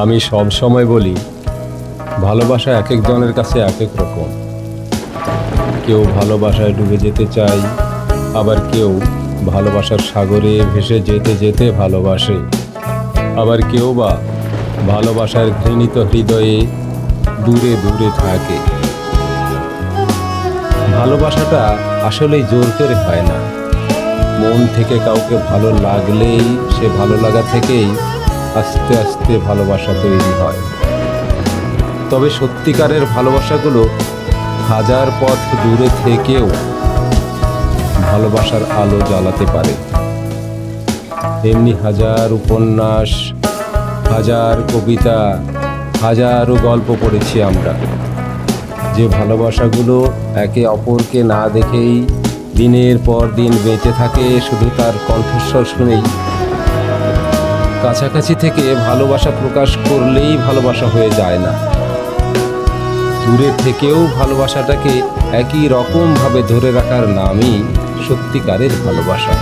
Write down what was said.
আমি সব সময় বলি, ভালোবাসা এক একজনের কাছে এক এক রকম। কেউ ভালোবাসায় ডুবে যেতে চায়, আবার কেউ ভালোবাসার সাগরে ভেসে যেতে যেতে ভালোবাসে, আবার কেউ বা ভালোবাসার ঘৃণিত হৃদয়ে দূরে দূরে থাকে। ভালোবাসাটা আসলেই জোর করে হয় না। মন থেকে কাউকে ভালো লাগলেই সে ভালো লাগা থেকেই আস্তে আস্তে ভালোবাসা তৈরি হয়। তবে সত্যিকারের ভালোবাসাগুলো হাজার পথ দূরে থেকেও ভালোবাসার আলো জ্বালাতে পারে। এমনি হাজার উপন্যাস, হাজার কবিতা, হাজারো গল্প পড়েছি আমরা, যে ভালোবাসাগুলো একে অপরকে না দেখেই দিনের পর দিন বেঁচে থাকে শুধু তার কণ্ঠস্বর শুনেই। কাছাকাছি থেকে ভালোবাসা প্রকাশ করলেই ভালোবাসা হয়ে যায় না। দূরে থেকেও ভালোবাসাটাকে একই রকমভাবে ধরে রাখার নামই সত্যিকারের ভালোবাসা।